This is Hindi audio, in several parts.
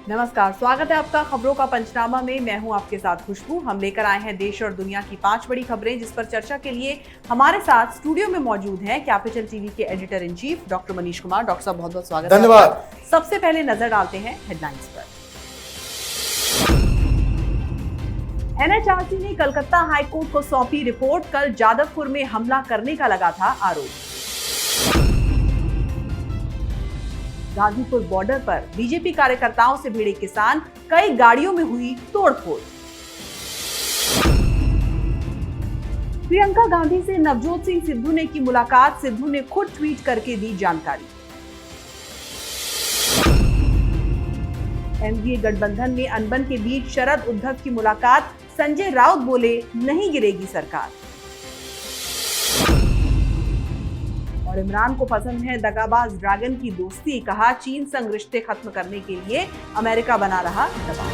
नमस्कार, स्वागत है आपका खबरों का पंचनामा में। मैं हूं आपके साथ खुशबू। हम लेकर आए हैं देश और दुनिया की 5 बड़ी खबरें, जिस पर चर्चा के लिए हमारे साथ स्टूडियो में मौजूद हैं कैपिटल टीवी के editor in chief doctor Manish Kumar. Doctor साहब, बहुत बहुत स्वागत है। धन्यवाद। सबसे पहले नजर डालते हैं हेडलाइंस पर। एनएचआरसी ने कलकत्ता हाईकोर्ट को सौंपी रिपोर्ट। कल जादवपुर में हमला करने का लगा था आरोप। गाजीपुर बॉर्डर पर बीजेपी कार्यकर्ताओं से भिड़े किसान, कई गाड़ियों में हुई तोड़फोड़। प्रियंका गांधी से नवजोत सिंह सिद्धू ने की मुलाकात। सिद्धू ने खुद ट्वीट करके दी जानकारी। एनडीए गठबंधन में अनबन के बीच शरद उद्धव की मुलाकात। संजय राउत बोले, नहीं गिरेगी सरकार। और इमरान को पसंद है दगाबाज ड्रैगन की दोस्ती। कहा, चीन संग रिश्ते खत्म करने के लिए अमेरिका बना रहा दबाव।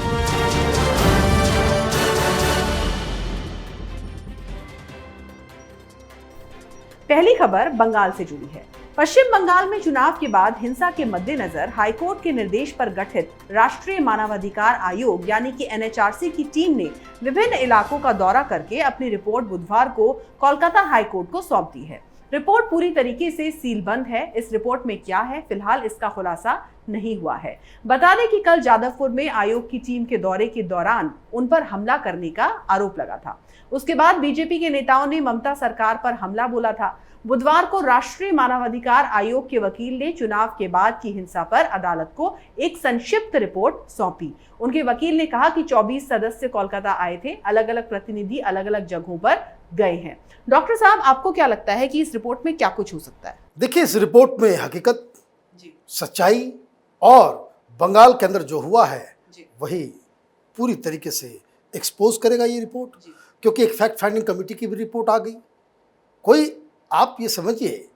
पहली खबर बंगाल से जुड़ी है। पश्चिम बंगाल में चुनाव के बाद हिंसा के मद्देनजर हाईकोर्ट के निर्देश पर गठित राष्ट्रीय मानवाधिकार आयोग यानी कि एनएचआरसी की टीम ने विभिन्न इलाकों का दौरा करके अपनी रिपोर्ट बुधवार को कोलकाता हाईकोर्ट को सौंप दी है। रिपोर्ट पूरी तरीके से सीलबंद है। इस रिपोर्ट में क्या है, फिलहाल इसका खुलासा नहीं हुआ है। बता दें कि कल जादवपुर में आयोग की टीम के दौरे के दौरान उन पर हमला करने का आरोप लगा था। उसके बाद बीजेपी के नेताओं ने ममता सरकार पर हमला बोला था। बुधवार को राष्ट्रीय मानवाधिकार आयोग के वकील ने चुनाव के बाद की हिंसा पर अदालत को एक संक्षिप्त रिपोर्ट सौंपी। उनके वकील ने कहा कि 24 सदस्य कोलकाता आए थे, अलग अलग प्रतिनिधि अलग अलग जगहों पर गए हैं। डॉक्टर साहब, आपको क्या लगता है कि इस रिपोर्ट में क्या कुछ हो सकता है? देखिए, इस रिपोर्ट में हकीकत, सच्चाई और बंगाल के अंदर जो हुआ है वही पूरी तरीके से एक्सपोज करेगा ये रिपोर्ट, क्योंकि एक फैक्ट फाइंडिंग कमेटी की भी रिपोर्ट आ गई। कोई, आप ये समझिए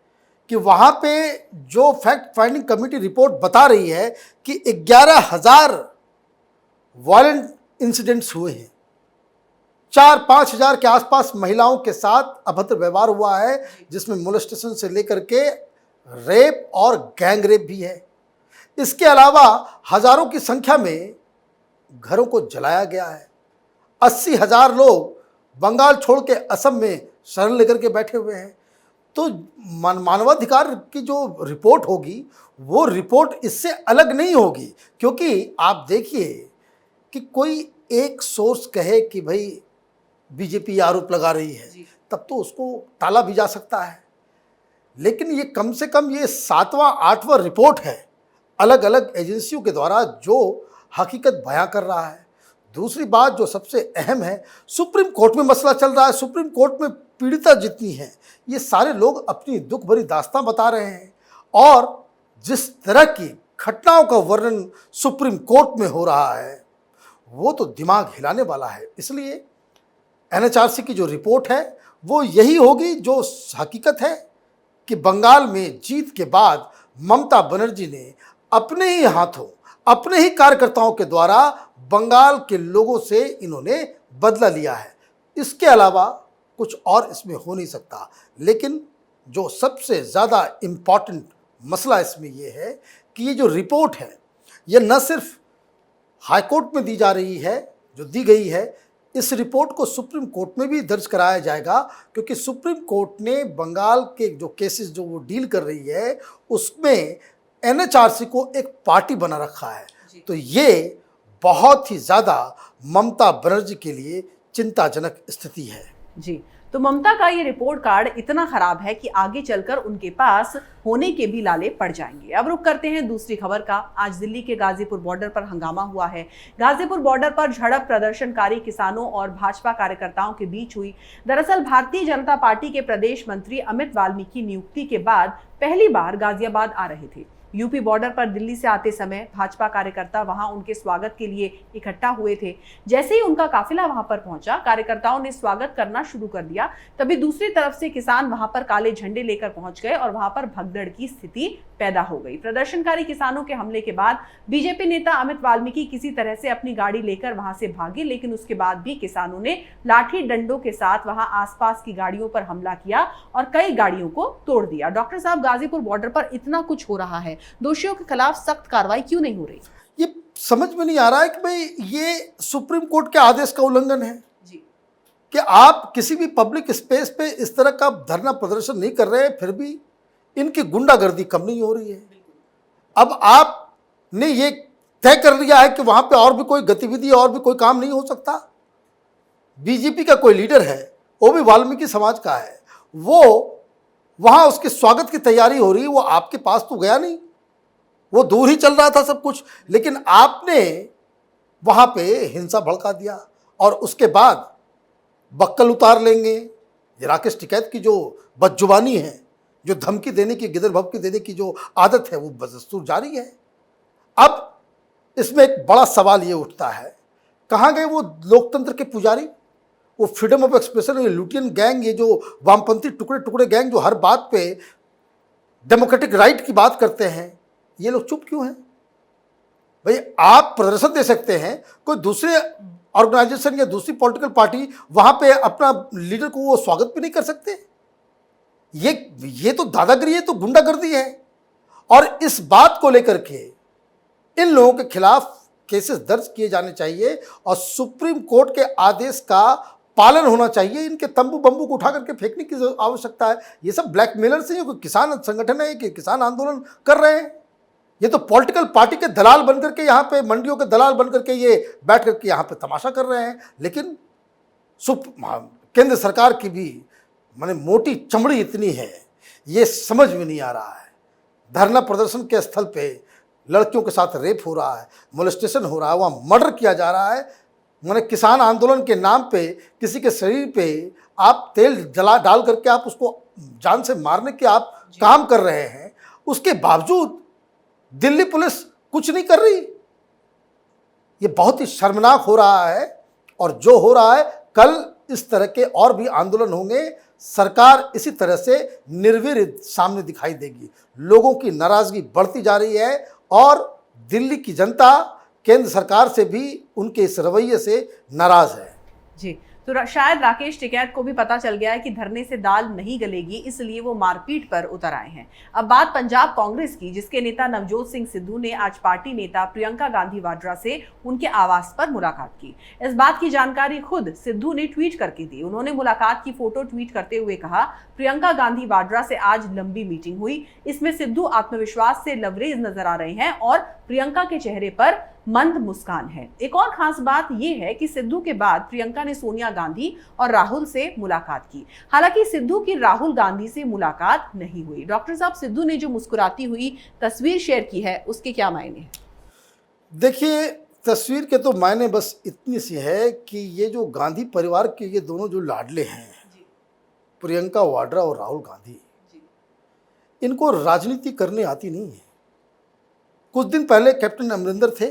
कि वहाँ पे जो फैक्ट फाइंडिंग कमेटी रिपोर्ट बता रही है कि 11,000 वायलेंट इंसिडेंट्स हुए हैं, 4-5 हजार के आसपास महिलाओं के साथ अभद्र व्यवहार हुआ है, जिसमें मोलेस्टेशन से लेकर के रेप और गैंग रेप भी है। इसके अलावा हजारों की संख्या में घरों को जलाया गया है। 80,000 लोग बंगाल छोड़ के असम में शरण लेकर के बैठे हुए हैं। तो मानवाधिकार की जो रिपोर्ट होगी वो रिपोर्ट इससे अलग नहीं होगी, क्योंकि आप देखिए कि कोई एक सोर्स कहे कि भाई बीजेपी आरोप लगा रही है, तब तो उसको टाला भी जा सकता है, लेकिन ये कम से कम ये 7वां 8वां रिपोर्ट है अलग अलग एजेंसियों के द्वारा जो हकीकत बयां कर रहा है। दूसरी बात जो सबसे अहम है, सुप्रीम कोर्ट में मसला चल रहा है। सुप्रीम कोर्ट में पीड़िता जितनी है, ये सारे लोग अपनी दुख भरी दास्तां बता रहे हैं, और जिस तरह की घटनाओं का वर्णन सुप्रीम कोर्ट में हो रहा है वो तो दिमाग हिलाने वाला है। इसलिए एनएचआरसी की जो रिपोर्ट है वो यही होगी जो हकीकत है कि बंगाल में जीत के बाद ममता बनर्जी ने अपने ही हाथों, अपने ही कार्यकर्ताओं के द्वारा बंगाल के लोगों से इन्होंने बदला लिया है। इसके अलावा कुछ और इसमें हो नहीं सकता। लेकिन जो सबसे ज़्यादा इम्पॉर्टेंट मसला इसमें यह है कि ये जो रिपोर्ट है ये न सिर्फ हाईकोर्ट में दी जा रही है, जो दी गई है, इस रिपोर्ट को सुप्रीम कोर्ट में भी दर्ज कराया जाएगा, क्योंकि सुप्रीम कोर्ट ने बंगाल के जो केसेस जो वो डील कर रही है उसमें एनएचआरसी को एक पार्टी बना रखा है। तो ये बहुत ही ज़्यादा ममता बनर्जी के लिए चिंताजनक स्थिति है। जी, तो ममता का ये रिपोर्ट कार्ड इतना खराब है कि आगे चलकर उनके पास होने के भी लाले पड़ जाएंगे। अब रुक करते हैं दूसरी खबर का। आज दिल्ली के गाजीपुर बॉर्डर पर हंगामा हुआ है। गाजीपुर बॉर्डर पर झड़प प्रदर्शनकारी किसानों और भाजपा कार्यकर्ताओं के बीच हुई। दरअसल भारतीय जनता पार्टी के प्रदेश मंत्री अमित वाल्मीकि नियुक्ति के बाद पहली बार गाजियाबाद आ रहे थे। यूपी बॉर्डर पर दिल्ली से आते समय भाजपा कार्यकर्ता वहां उनके स्वागत के लिए इकट्ठा हुए थे। जैसे ही उनका काफिला वहां पर पहुंचा, कार्यकर्ताओं ने स्वागत करना शुरू कर दिया। तभी दूसरी तरफ से किसान वहां पर काले झंडे लेकर पहुंच गए और वहां पर भगदड़ की स्थिति पैदा हो गई। प्रदर्शनकारी किसानों के हमले के बाद बीजेपी नेता अमित वाल्मीकि किसी तरह से अपनी गाड़ी लेकर वहां से भागे, लेकिन उसके बाद भी किसानों ने लाठी डंडों के साथ वहां आसपास की गाड़ियों पर हमला किया और कई गाड़ियों को तोड़ दिया। डॉक्टर साहब, गाजीपुर बॉर्डर पर इतना कुछ हो रहा है, दोषियों के खिलाफ सख्त कार्रवाई क्यों नहीं हो रही? ये समझ में नहीं आ रहा है कि भाई ये सुप्रीम कोर्ट के आदेश का उल्लंघन है जी। कि आप किसी भी पब्लिक स्पेस पे इस तरह का धरना प्रदर्शन नहीं कर रहे हैं, फिर भी इनकी गुंडागर्दी कम नहीं हो रही है। अब आपने ये तय कर लिया है कि वहां पे और भी कोई गतिविधि और भी कोई काम नहीं हो सकता। बीजेपी का कोई लीडर है, वो भी वाल्मीकि समाज का है, वो वहां उसके स्वागत की तैयारी हो रही है, वो आपके पास तो गया नहीं, वो दूर ही चल रहा था सब कुछ, लेकिन आपने वहां पे हिंसा भड़का दिया और उसके बाद बक्कल उतार लेंगे। ये राकेश टिकैत की जो बदजुबानी है, जो धमकी देने की, गिदर भभकी देने की जो आदत है, वो बदस्तूर जारी है। अब इसमें एक बड़ा सवाल ये उठता है, कहाँ गए वो लोकतंत्र के पुजारी, वो फ्रीडम ऑफ एक्सप्रेशन, ये लुटियन गैंग, ये जो वामपंथी टुकड़े टुकड़े गैंग जो हर बात पे डेमोक्रेटिक राइट की बात करते हैं, ये लोग चुप क्यों हैं? भाई आप प्रदर्शन दे सकते हैं, कोई दूसरे ऑर्गेनाइजेशन या दूसरी पॉलिटिकल पार्टी वहां पे अपना लीडर को वो स्वागत भी नहीं कर सकते? ये तो दादागिरी है, तो गुंडागर्दी है। और इस बात को लेकर के इन लोगों के खिलाफ केसेस दर्ज किए जाने चाहिए और सुप्रीम कोर्ट के आदेश का पालन होना चाहिए। इनके तंबू बंबू को उठा करके फेंकने की आवश्यकता है। ये सब ब्लैकमेलर से, कोई किसान संगठन है कि किसान आंदोलन कर रहे हैं? ये तो पॉलिटिकल पार्टी के दलाल बनकर के, यहाँ पे मंडियों के दलाल बनकर के ये बैठ करके यहाँ पे तमाशा कर रहे हैं। लेकिन केंद्र सरकार की भी माने मोटी चमड़ी इतनी है, ये समझ में नहीं आ रहा है। धरना प्रदर्शन के स्थल पे लड़कियों के साथ रेप हो रहा है, मोलेस्टेशन हो रहा है, वहाँ मर्डर किया जा रहा है। माने किसान आंदोलन के नाम पे किसी के शरीर पे आप तेल जला डाल करके आप उसको जान से मारने के आप काम कर रहे हैं, उसके बावजूद दिल्ली पुलिस कुछ नहीं कर रही। ये बहुत ही शर्मनाक हो रहा है। और जो हो रहा है, कल इस तरह के और भी आंदोलन होंगे, सरकार इसी तरह से निर्वीर सामने दिखाई देगी। लोगों की नाराजगी बढ़ती जा रही है और दिल्ली की जनता केंद्र सरकार से भी उनके इस रवैये से नाराज है। जी, तो शायद राकेश टिकैत को भी पता चल गया है कि धरने से दाल नहीं गलेगी, इसलिए वो मारपीट पर उतर आए हैं। अब बात पंजाब कांग्रेस की, जिसके नेता नवजोत सिंह सिद्धू ने आज पार्टी नेता प्रियंका गांधी वाड्रा से उनके आवास पर मुलाकात की। इस बात की जानकारी खुद सिद्धू ने ट्वीट करके दी। उन्होंने मुलाकात की फोटो ट्वीट करते हुए कहा, प्रियंका गांधी वाड्रा से आज लंबी मीटिंग हुई। इसमें सिद्धू आत्मविश्वास से लबरेज नजर आ रहे हैं और प्रियंका के चेहरे पर मंद मुस्कान है। एक और खास बात यह है कि सिद्धू के बाद प्रियंका ने सोनिया गांधी और राहुल से मुलाकात की। हालांकि सिद्धू की राहुल गांधी से मुलाकात नहीं हुई। डॉक्टर साहब, सिद्धू ने जो मुस्कुराती हुई तस्वीर शेयर की है, उसके क्या मायने हैं? देखिए, तस्वीर के तो मायने बस इतनी सी है कि ये जो गांधी परिवार के ये दोनों जो लाडले हैं, प्रियंका वाड्रा और राहुल गांधी, इनको राजनीति करने आती नहीं है। कुछ दिन पहले कैप्टन अमरिंदर थे,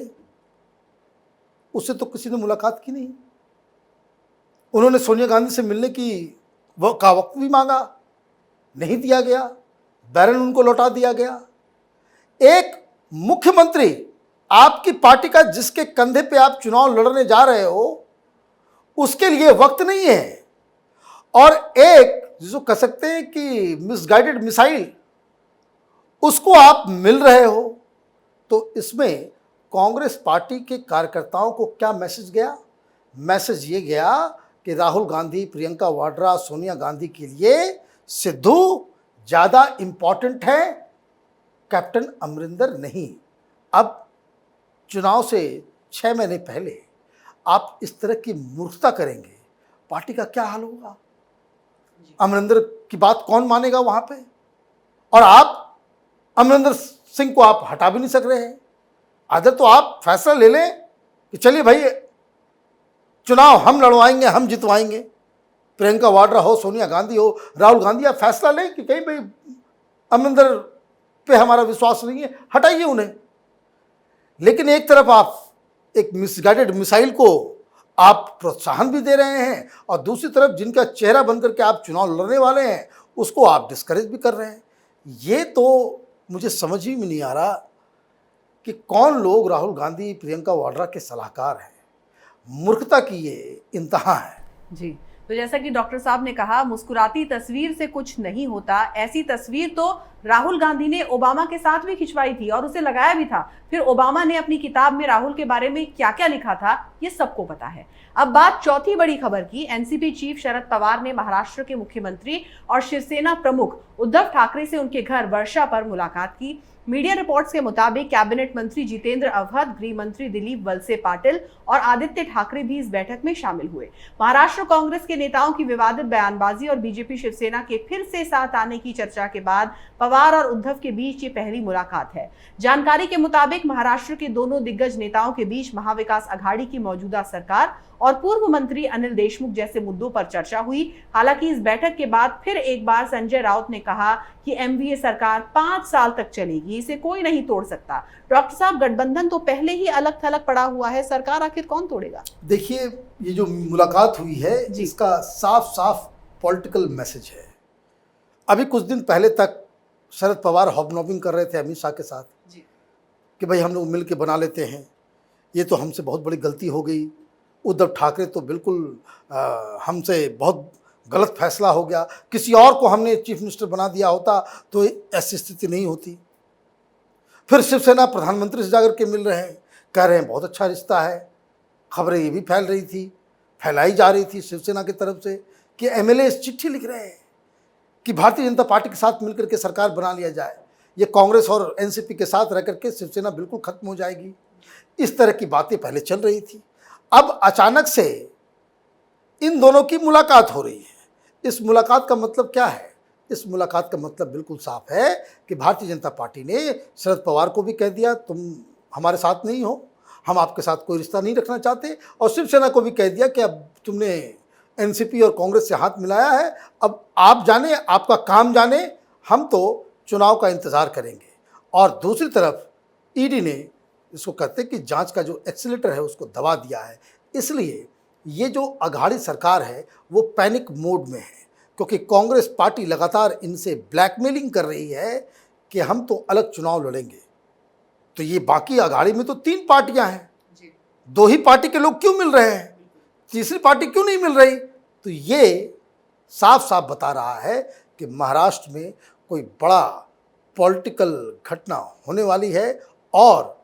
उससे तो किसी ने मुलाकात की नहीं। उन्होंने सोनिया गांधी से मिलने की वक्त भी मांगा, नहीं दिया गया। बैरन उनको लौटा दिया गया। एक मुख्यमंत्री आपकी पार्टी का, जिसके कंधे पे आप चुनाव लड़ने जा रहे हो, उसके लिए वक्त नहीं है। और एक जिसको कह सकते हैं कि मिसगाइडेड मिसाइल, उसको आप मिल रहे हो। तो इसमें कांग्रेस पार्टी के कार्यकर्ताओं को क्या मैसेज गया? मैसेज ये गया कि राहुल गांधी, प्रियंका वाड्रा, सोनिया गांधी के लिए सिद्धू ज़्यादा इम्पॉर्टेंट है, कैप्टन अमरिंदर नहीं। अब चुनाव से 6 महीने पहले आप इस तरह की मूर्खता करेंगे, पार्टी का क्या हाल होगा? अमरिंदर की बात कौन मानेगा वहाँ पे? और आप अमरिंदर सिंह को आप हटा भी नहीं सक रहे हैं। अगर तो आप फैसला ले लें कि चलिए भाई, चुनाव हम लड़वाएंगे, हम जितवाएंगे, प्रियंका वाड्रा हो, सोनिया गांधी हो, राहुल गांधी, आप फैसला लें कि कहीं भाई अमरिंदर पे हमारा विश्वास नहीं है, हटाइए उन्हें। लेकिन एक तरफ आप एक मिसगाइडेड मिसाइल को आप प्रोत्साहन भी दे रहे हैं और दूसरी तरफ जिनका चेहरा बनकर के आप चुनाव लड़ने वाले हैं, उसको आप डिस्करेज भी कर रहे हैं। ये तो मुझे समझ ही में नहीं आ रहा कि कौन लोग राहुल गांधी, प्रियंका वाड्रा के सलाहकार हैं। मूर्खता की ये इंतहा है। जी, तो जैसा कि डॉक्टर साहब ने कहा, मुस्कुराती तस्वीर से कुछ नहीं होता। ऐसी तस्वीर तो राहुल गांधी ने ओबामा के साथ भी खिंचवाई थी और उसे लगाया भी था। फिर ओबामा ने अपनी किताब में राहुल के बारे में क्या क्या लिखा था, ये सबको पता है। अब बात चौथी बड़ी खबर की। एनसीपी चीफ शरद पवार ने महाराष्ट्र के मुख्यमंत्री और शिवसेना प्रमुख उद्धव ठाकरे से उनके घर वर्षा पर मुलाकात की। मीडिया रिपोर्ट्स के मुताबिक कैबिनेट मंत्री जितेंद्र अवध, गृह मंत्री दिलीप वलसे पाटिल और आदित्य ठाकरे भी इस बैठक में शामिल हुए। महाराष्ट्र कांग्रेस के नेताओं की विवादित बयानबाजी और बीजेपी शिवसेना के फिर से साथ आने की चर्चा के बाद पवार और उद्धव के बीच ये पहली मुलाकात है। जानकारी के मुताबिक महाराष्ट्र के दोनों दिग्गज नेताओं के बीच महाविकास अघाड़ी की मौजूदा सरकार और पूर्व मंत्री अनिल देशमुख जैसे मुद्दों पर चर्चा हुई। हालांकि इस बैठक के बाद फिर एक बार संजय राउत ने कहा कि एमवीए सरकार 5 साल तक चलेगी, इसे कोई नहीं तोड़ सकता। डॉक्टर साहब, गठबंधन तो पहले ही अलग थलग पड़ा हुआ है, सरकार आखिर कौन तोड़ेगा? देखिए, ये जो मुलाकात हुई है इसका साफ साफ पॉलिटिकल मैसेज है। अभी कुछ दिन पहले तक शरद पवार हॉबनॉबिंग कर रहे थे अमित शाह के साथ जी, कि भाई हम लोग मिल के बना लेते हैं, ये तो हमसे बहुत बड़ी गलती हो गई। उद्धव ठाकरे तो बिल्कुल हमसे बहुत गलत फैसला हो गया, किसी और को हमने चीफ मिनिस्टर बना दिया होता तो ऐसी स्थिति नहीं होती। फिर शिवसेना प्रधानमंत्री से जाकर के मिल रहे हैं, कह रहे हैं बहुत अच्छा रिश्ता है। खबरें ये भी फैलाई जा रही थी शिवसेना की तरफ से कि एमएलए चिट्ठी लिख रहे हैं कि भारतीय जनता पार्टी के साथ मिलकर के सरकार बना लिया जाए, ये कांग्रेस और एनसीपी के साथ रह करके शिवसेना बिल्कुल खत्म हो जाएगी। इस तरह की बातें पहले चल रही थी। अब अचानक से इन दोनों की मुलाकात हो रही है। इस मुलाकात का मतलब क्या है? इस मुलाकात का मतलब बिल्कुल साफ है कि भारतीय जनता पार्टी ने शरद पवार को भी कह दिया तुम हमारे साथ नहीं हो, हम आपके साथ कोई रिश्ता नहीं रखना चाहते, और शिवसेना को भी कह दिया कि अब तुमने एनसीपी और कांग्रेस से हाथ मिलाया है, अब आप जाने, आपका काम जाने, हम तो चुनाव का इंतज़ार करेंगे। और दूसरी तरफ ईडी ने इसको कहते हैं कि जांच का जो एक्सीलेटर है उसको दबा दिया है। इसलिए ये जो अघाड़ी सरकार है वो पैनिक मोड में है, क्योंकि कांग्रेस पार्टी लगातार इनसे ब्लैकमेलिंग कर रही है कि हम तो अलग चुनाव लड़ेंगे। तो ये बाकी अघाड़ी में तो 3 पार्टियां हैं, 2 ही पार्टी के लोग क्यों मिल रहे हैं, तीसरी पार्टी क्यों नहीं मिल रही? तो ये साफ साफ बता रहा है कि महाराष्ट्र में कोई बड़ा पॉलिटिकल घटना होने वाली है, और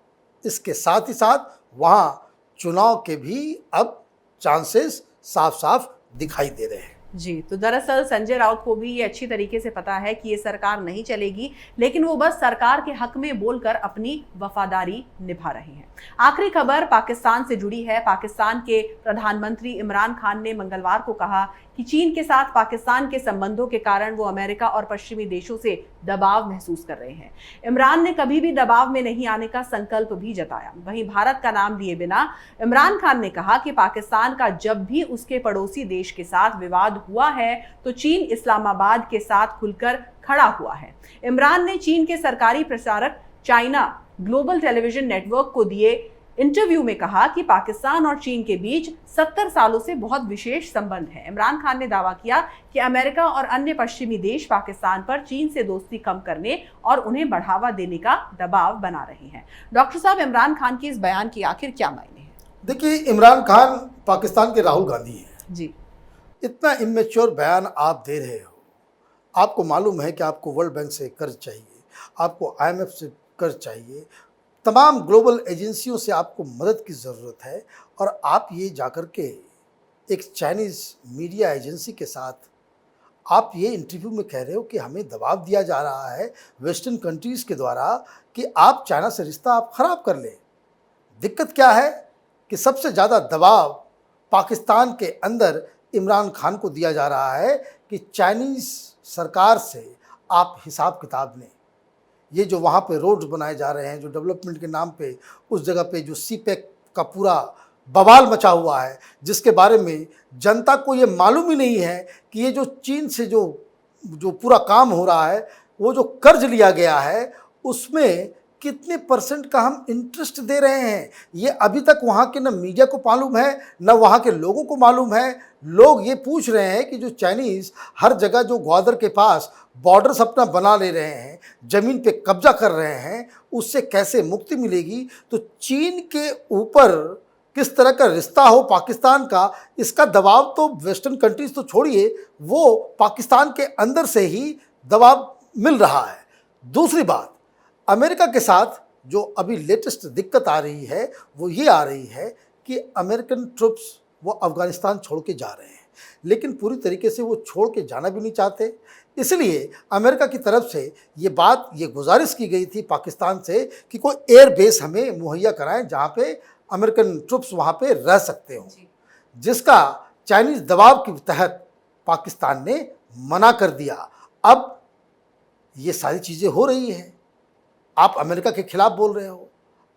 इसके साथ ही साथ वहाँ चुनाव के भी अब चांसेस साफ साफ दिखाई दे रहे हैं। जी, तो दरअसल संजय राउत को भी ये अच्छी तरीके से पता है कि ये सरकार नहीं चलेगी, लेकिन वो बस सरकार के हक में बोलकर अपनी वफादारी निभा रहे हैं। आखिरी खबर पाकिस्तान से जुड़ी है। पाकिस्तान के प्रधानमंत्री इमरान खान ने मंगलवार को कहा कि चीन के साथ पाकिस्तान के संबंधों के कारण वो अमेरिका और पश्चिमी देशों से दबाव महसूस कर रहे हैं। इमरान ने कभी भी दबाव में नहीं आने का संकल्प भी जताया। वहीं भारत का नाम लिए बिना इमरान खान ने कहा कि पाकिस्तान का जब भी उसके पड़ोसी देश के साथ विवाद हुआ है तो चीन इस्लामाबाद के साथ खुलकर खड़ा हुआ है। इमरान ने चीन के सरकारी प्रसारक चाइना ग्लोबल टेलीविजन नेटवर्क को दिए इंटरव्यू में कहा कि पाकिस्तान और चीन के बीच 70 सालों से बहुत विशेष संबंध है। इमरान खान ने दावा किया कि अमेरिका और अन्य पश्चिमी देश पाकिस्तान पर चीन से दोस्ती कम करने और उन्हें बढ़ावा देने का दबाव बना रहे हैं। डॉक्टर साहब, इमरान खान के इस बयान की आखिर क्या मायने हैं? देखिए, इमरान खान पाकिस्तान के राहुल गांधी हैं जी। इतना इमेच्योर बयान आप दे रहे हो। आपको मालूम है कि आपको वर्ल्ड बैंक से कर्ज चाहिए, आपको IMF से कर्ज चाहिए, तमाम ग्लोबल एजेंसियों से आपको मदद की ज़रूरत है, और आप ये जाकर के एक चाइनीज़ मीडिया एजेंसी के साथ आप ये इंटरव्यू में कह रहे हो कि हमें दबाव दिया जा रहा है वेस्टर्न कंट्रीज़ के द्वारा कि आप चाइना से रिश्ता आप ख़राब कर लें। दिक्कत क्या है कि सबसे ज़्यादा दबाव पाकिस्तान के अंदर इमरान खान को दिया जा रहा है कि चाइनीज़ सरकार से आप हिसाब किताब लें। ये जो वहाँ पे रोड्स बनाए जा रहे हैं, जो डेवलपमेंट के नाम पे उस जगह पे जो सीपेक का पूरा बवाल मचा हुआ है, जिसके बारे में जनता को ये मालूम ही नहीं है कि ये जो चीन से जो पूरा काम हो रहा है, वो जो कर्ज लिया गया है उसमें कितने % का हम इंटरेस्ट दे रहे हैं, ये अभी तक वहाँ के न मीडिया को मालूम है न वहाँ के लोगों को मालूम है। लोग ये पूछ रहे हैं कि जो चाइनीज़ हर जगह जो ग्वादर के पास बॉर्डर्स अपना बना ले रहे हैं, ज़मीन पे कब्जा कर रहे हैं, उससे कैसे मुक्ति मिलेगी। तो चीन के ऊपर किस तरह का रिश्ता हो पाकिस्तान का, इसका दबाव तो वेस्टर्न कंट्रीज़ तो छोड़िए, वो पाकिस्तान के अंदर से ही दबाव मिल रहा है। दूसरी बात, अमेरिका के साथ जो अभी लेटेस्ट दिक्कत आ रही है वो ये आ रही है कि अमेरिकन ट्रुप्स वो अफगानिस्तान छोड़ के जा रहे हैं, लेकिन पूरी तरीके से वो छोड़ के जाना भी नहीं चाहते। इसलिए अमेरिका की तरफ से ये गुजारिश की गई थी पाकिस्तान से कि कोई एयर बेस हमें मुहैया कराएं जहाँ पे अमेरिकन ट्रुप्स वहाँ पे रह सकते हों, जिसका चाइनीज़ दबाव के तहत पाकिस्तान ने मना कर दिया। अब ये सारी चीज़ें हो रही हैं, आप अमेरिका के खिलाफ बोल रहे हो,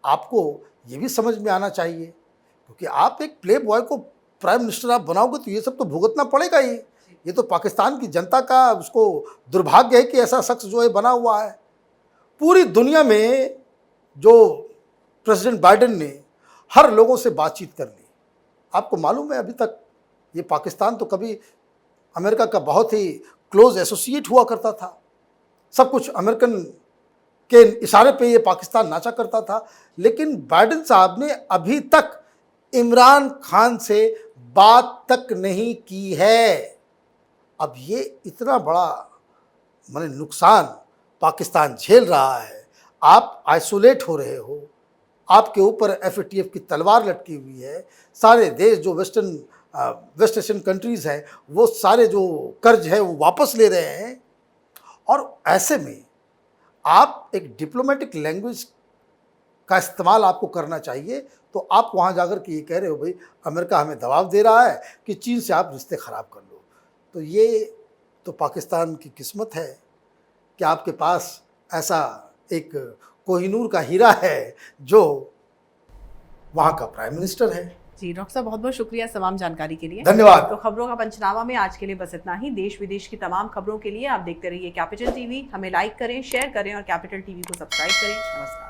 आपको ये भी समझ में आना चाहिए, क्योंकि आप एक प्ले बॉय को प्राइम मिनिस्टर आप बनाओगे तो ये सब तो भुगतना पड़ेगा ही। ये तो पाकिस्तान की जनता का उसको दुर्भाग्य है कि ऐसा शख्स जो है बना हुआ है। पूरी दुनिया में जो प्रेसिडेंट बाइडेन ने हर लोगों से बातचीत कर ली। आपको मालूम है अभी तक ये पाकिस्तान तो कभी अमेरिका का बहुत ही क्लोज एसोसिएट हुआ करता था, सब कुछ अमेरिकन के इशारे पे ये पाकिस्तान नाचा करता था, लेकिन बाइडेन साहब ने अभी तक इमरान खान से बात तक नहीं की है। अब ये इतना बड़ा माने नुकसान पाकिस्तान झेल रहा है, आप आइसोलेट हो रहे हो, आपके ऊपर एफएटीएफ की तलवार लटकी हुई है, सारे देश जो वेस्ट एशियन कंट्रीज़ हैं वो सारे जो कर्ज है वो वापस ले रहे हैं, और ऐसे में आप एक डिप्लोमेटिक लैंग्वेज का इस्तेमाल आपको करना चाहिए। तो आप वहाँ जाकर के ये कह रहे हो भाई अमेरिका हमें दबाव दे रहा है कि चीन से आप रिश्ते ख़राब कर लो, तो ये तो पाकिस्तान की किस्मत है कि आपके पास ऐसा एक कोहिनूर का हीरा है जो वहाँ का प्राइम मिनिस्टर है। जी डॉक्टर साहब, बहुत बहुत शुक्रिया तमाम जानकारी के लिए। धन्यवाद। तो खबरों का पंचनामा में आज के लिए बस इतना ही। देश विदेश की तमाम खबरों के लिए आप देखते रहिए कैपिटल टीवी। हमें लाइक करें, शेयर करें और कैपिटल टीवी को सब्सक्राइब करें। नमस्कार।